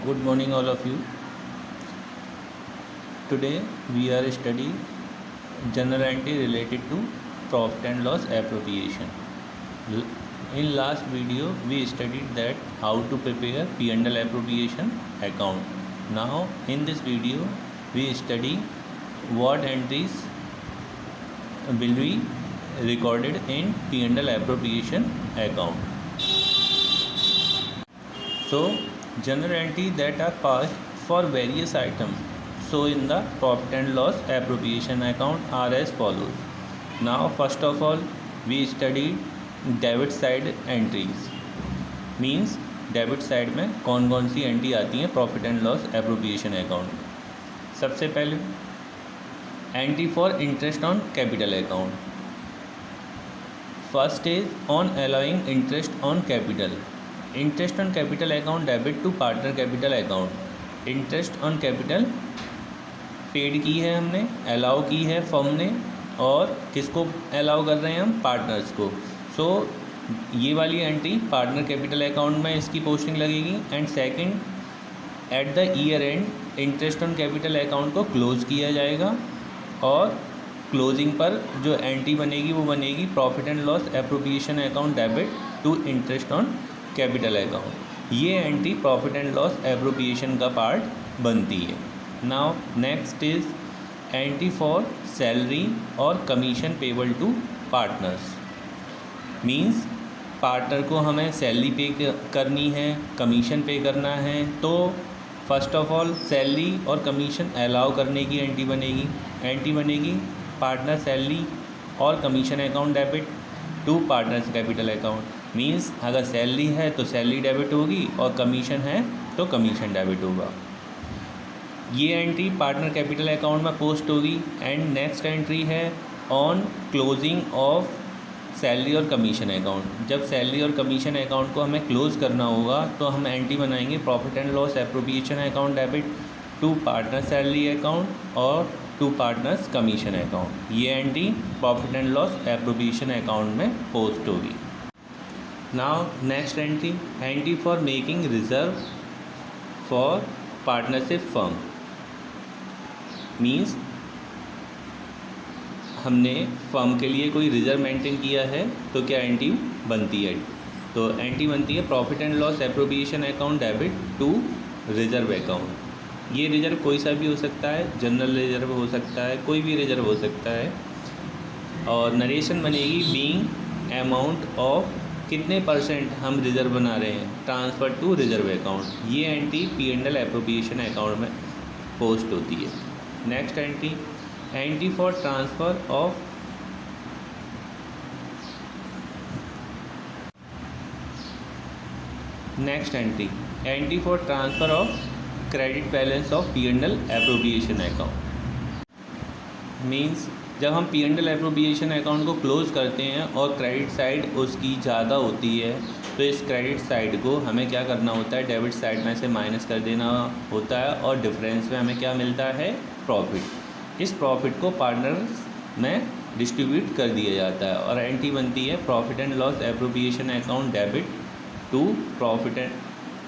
Good morning, all of you. Today we are studying general entry related to profit and loss appropriation. In last video we studied that how to prepare P&L appropriation account. Now in this video we study what entries will be recorded in P&L appropriation account. So general entry that are passed for various items so in the profit and loss appropriation account are as follows. Now first of all we studied debit side entries means debit side में कौन कौन सी entry आती हैं profit and loss appropriation account में। सबसे पहले entry for interest on capital account. First is on allowing interest on capital. Interest on capital account debit to partner capital account. Interest on capital paid की है हमने, allow की है firm ने, और किसको अलाउ कर रहे हैं हम, पार्टनर्स को। सो ये वाली एंट्री पार्टनर कैपिटल अकाउंट में इसकी पोस्टिंग लगेगी। And second, eight the year and interest on capital account को क्लोज किया जाएगा और क्लोजिंग पर जो एंट्री बनेगी वो बनेगी profit and loss appropriation account debit to interest on capital account. ये entry profit and loss appropriation का पार्ट बनती है। Now next is entry for salary और commission payable to partners. Means partner को हमें सैलरी पे करनी है, कमीशन पे करना है, तो फर्स्ट ऑफ ऑल सैलरी और कमीशन अलाउ करने की एंट्री बनेगी। एंट्री बनेगी पार्टनर सैलरी और commission account debit to partners capital account. Means अगर सैलरी है तो सैलरी डेबिट होगी और कमीशन है तो कमीशन डेबिट होगा। ये एंट्री पार्टनर कैपिटल अकाउंट में पोस्ट होगी। एंड नेक्स्ट एंट्री है ऑन क्लोजिंग ऑफ सैलरी और कमीशन अकाउंट। जब सैलरी और कमीशन अकाउंट को हमें क्लोज़ करना होगा तो हम एंट्री बनाएंगे profit and loss appropriation account debit to partner salary account और टू पार्टनर्स कमीशन अकाउंट। ये entry profit and loss appropriation account में पोस्ट होगी। Now next entry, entry for making reserve for partnership firm. Means हमने firm के लिए कोई reserve maintain किया है तो क्या एंट्री बनती है, तो एंट्री बनती है profit and loss appropriation account debit to reserve account. ये रिजर्व कोई सा भी हो सकता है, जनरल रिजर्व हो सकता है, कोई भी रिजर्व हो सकता है। और नरेशन बनेगी बीइंग अमाउंट ऑफ कितने परसेंट हम रिजर्व बना रहे हैं ट्रांसफ़र टू रिजर्व अकाउंट। ये एंट्री P&L एप्रोप्रिएशन अकाउंट में पोस्ट होती है। Next entry, entry for transfer of next entry for transfer of credit balance of P&L appropriation account. Means जब हम P&L एप्रोप्रिएशन अकाउंट को क्लोज़ करते हैं और क्रेडिट साइड उसकी ज़्यादा होती है तो इस क्रेडिट साइड को हमें क्या करना होता है, डेबिट साइड में से माइनस कर देना होता है और डिफरेंस में हमें क्या मिलता है, प्रॉफिट। इस प्रॉफिट को पार्टनर्स में डिस्ट्रीब्यूट कर दिया जाता है और एंट्री बनती है profit and loss appropriation account debit to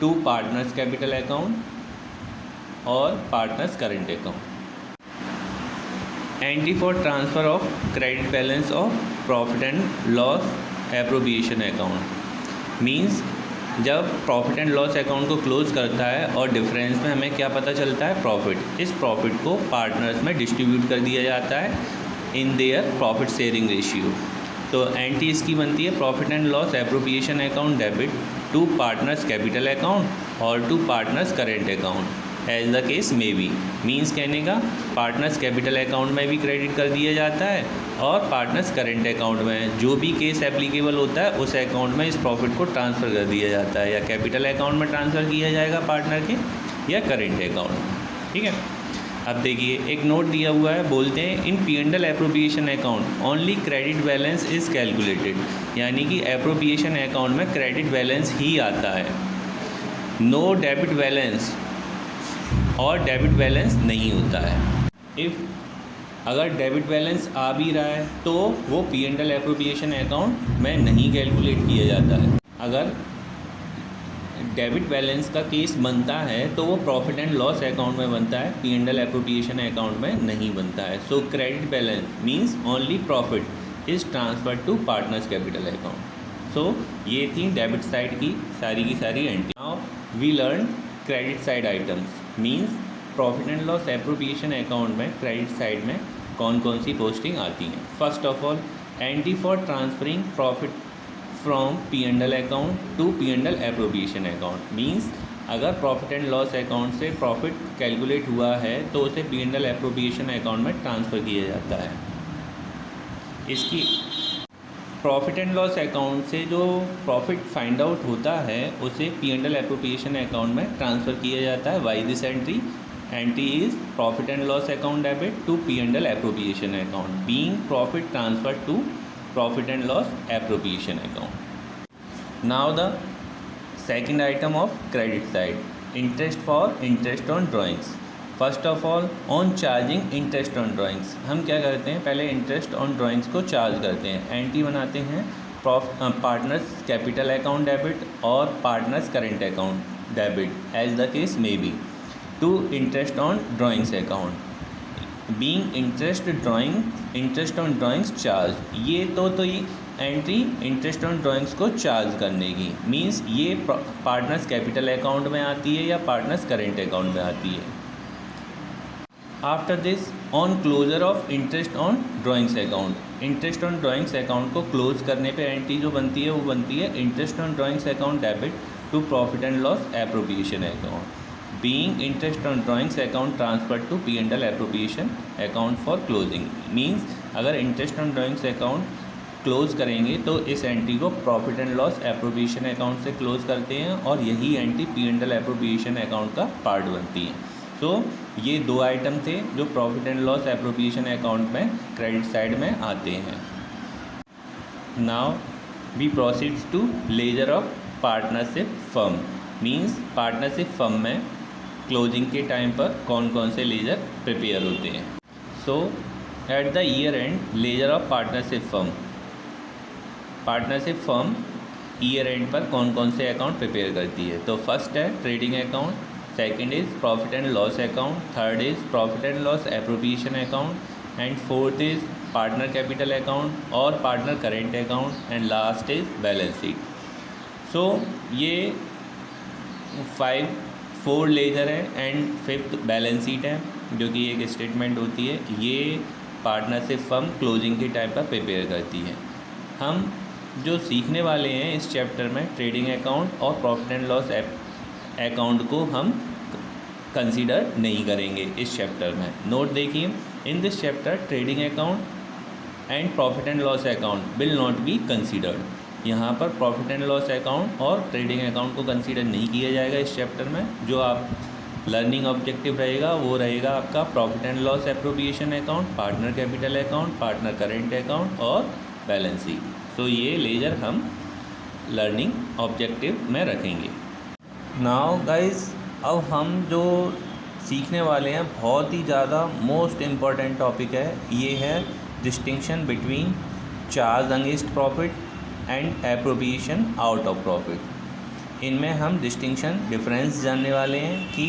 to partners capital account और partners current account. Entry for transfer of credit balance of profit and loss appropriation account. Means जब प्रॉफिट एंड लॉस अकाउंट को close करता है और difference में हमें क्या पता चलता है, प्रॉफिट। इस प्रॉफिट को पार्टनर्स में डिस्ट्रीब्यूट कर दिया जाता है in their profit sharing ratio. तो एंट्री इसकी बनती है profit and loss appropriation account debit to partners capital account और to partners current account as the case may be. Means कहने का पार्टनर्स कैपिटल अकाउंट में भी क्रेडिट कर दिया जाता है और पार्टनर्स करेंट अकाउंट में जो भी केस एप्लीकेबल होता है उस अकाउंट में इस प्रॉफिट को ट्रांसफ़र कर दिया जाता है, या कैपिटल अकाउंट में ट्रांसफ़र किया जाएगा पार्टनर के, या करेंट अकाउंट में। ठीक है, अब देखिए एक नोट दिया हुआ है, बोलते हैं इन P&L appropriation account only credit balance is calculated. यानी कि एप्रोप्रिएशन अकाउंट में क्रेडिट बैलेंस ही आता है, नो डेबिट बैलेंस और डेबिट बैलेंस नहीं होता है। इफ़ अगर डेबिट बैलेंस आ भी रहा है तो वो P&L एप्रोप्रिएशन अकाउंट में नहीं कैलकुलेट किया जाता है। अगर डेबिट बैलेंस का केस बनता है तो वो प्रॉफिट एंड लॉस अकाउंट में बनता है, P&L एप्रोप्रिएशन अकाउंट में नहीं बनता है। So credit balance means only profit is transfer to partners capital account. So ये थी डेबिट साइड की सारी entry. Now we learn credit side items means profit and loss appropriation account में credit side में कौन कौन सी पोस्टिंग आती हैं। First of all, entry for transferring profit from P&L account to P&L appropriation account means अगर profit and loss account से profit calculate हुआ है तो उसे P&L एप्रोप्रिएशन अकाउंट में ट्रांसफ़र किया जाता है। इसकी प्रॉफिट एंड लॉस अकाउंट से जो प्रॉफिट फाइंड आउट होता है उसे P&L एप्रोप्रिएशन अकाउंट में ट्रांसफ़र किया जाता है। Why this entry is profit and loss account debit to P&L appropriation account being profit transfer to profit and loss appropriation account. Now the second item of credit side, interest on drawings. First of all, on charging interest on drawings, हम क्या करते हैं, पहले interest on drawings को charge करते हैं। Entry बनाते हैं पार्टनर्स कैपिटल अकाउंट डेबिट और partners current account debit as the case may be to interest on drawings account being interest on drawings charge. ये तो ये एंट्री इंटरेस्ट ऑन ड्राइंग्स को चार्ज करने की मींस ये पार्टनर्स कैपिटल अकाउंट में आती है या पार्टनर्स करेंट अकाउंट में आती है। After this, on closure of interest on drawings account, interest on drawings account को क्लोज करने पे एंट्री जो बनती है वो बनती है interest on drawings account debit to profit and loss appropriation account being interest on drawings account transfer to P&L appropriation account for closing means अगर interest on drawings account close करेंगे तो इस एंट्री को profit and loss appropriation account से close करते हैं और यही एंट्री P&L एप्रोप्रिएशन अकाउंट का पार्ट बनती है। सो ये दो आइटम थे जो profit and loss appropriation account में क्रेडिट साइड में आते हैं। Now we proceeds to ledger of partnership firm means partnership firm में क्लोजिंग के टाइम पर कौन कौन से लेजर प्रिपेयर होते हैं। So at the year end ledger of partnership firm year end पर कौन कौन से अकाउंट प्रिपेयर करती है। तो फर्स्ट है trading account, second is profit and loss account, third is profit and loss appropriation account and fourth is partner capital account और partner current account and last is balance sheet. So ये 4 laser है and 5th balance sheet है जो कि एक statement होती है। ये पार्टनरशिप फर्म क्लोजिंग के टाइम पर प्रिपेयर करती है। हम जो सीखने वाले हैं इस चैप्टर में ट्रेडिंग अकाउंट और प्रॉफिट एंड लॉस अकाउंट को हम कंसीडर नहीं करेंगे इस चैप्टर में। नोट देखिए, in this chapter trading account and profit and loss account will not be considered. यहाँ पर प्रॉफिट एंड लॉस अकाउंट और ट्रेडिंग अकाउंट को कंसीडर नहीं किया जाएगा इस चैप्टर में। जो आप लर्निंग ऑब्जेक्टिव रहेगा वो रहेगा आपका profit and loss appropriation account, partner capital account, partner current account और बैलेंस शीट। सो ये लेजर हम लर्निंग ऑब्जेक्टिव में रखेंगे। नाउ गाइस, अब हम जो सीखने वाले हैं बहुत ही ज़्यादा मोस्ट इम्पॉर्टेंट टॉपिक है, ये है distinction between charge against profit and appropriation out of profit. इनमें हम डिफरेंस जानने वाले हैं कि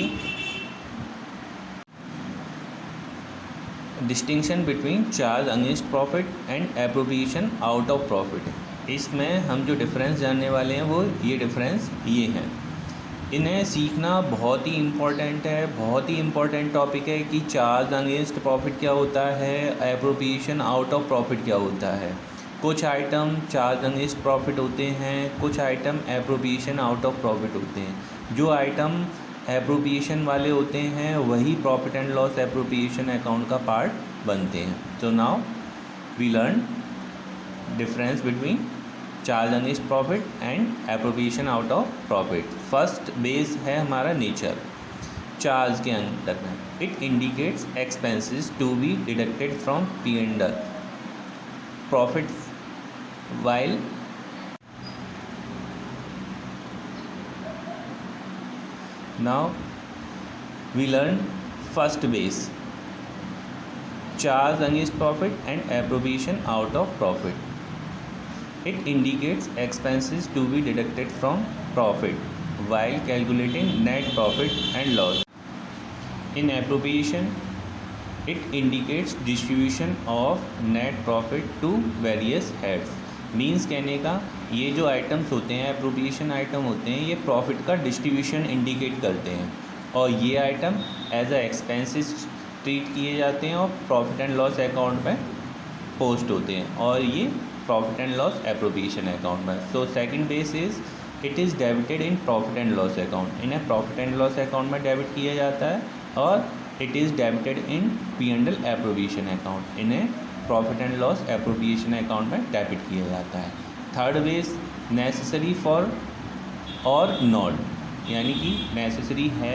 distinction between charge against profit and appropriation out of profit. इसमें हम जो डिफरेंस जानने वाले हैं वो ये डिफरेंस ये हैं। इन्हें सीखना बहुत ही इम्पोर्टेंट है, बहुत ही इम्पोर्टेंट टॉपिक है कि चार्ज अगेंस्ट प्रॉफिट क्या होता है, एप्रोप्रिएशन आउट ऑफ प्रॉफिट क्या होता है। कुछ आइटम चार्ज अगेंस्ट प्रॉफिट होते हैं, कुछ item appropriation out of profit होते हैं। जो आइटम एप्रोप्रिएशन वाले होते हैं वही profit and loss appropriation account का पार्ट बनते हैं। तो now we learn difference between charge against profit and appropriation out of profit. First base है हमारा नेचर। चार्ज के अंदर में it indicates expenses to be deducted from P&L profit while now we learn first base charge against profit and appropriation out of profit. It indicates expenses to be deducted from profit while calculating net profit and loss. In appropriation, it indicates distribution of net profit to various heads. Means कहने का ये जो items होते हैं, appropriation item होते हैं, ये profit का डिस्ट्रीब्यूशन इंडिकेट करते हैं और ये item as a expenses treat किए जाते हैं और प्रॉफिट एंड लॉस अकाउंट में पोस्ट होते हैं और ये profit and loss appropriation account में. So second base is it is debited in profit and loss account. इन्हें प्रॉफिट एंड लॉस अकाउंट में डेबिट किया जाता है और it is debited in P&L appropriation account. इन्हें profit and loss appropriation account में debit किया जाता है. थर्ड बेस नेसेसरी फॉर और नॉट, यानी कि नेसेसरी है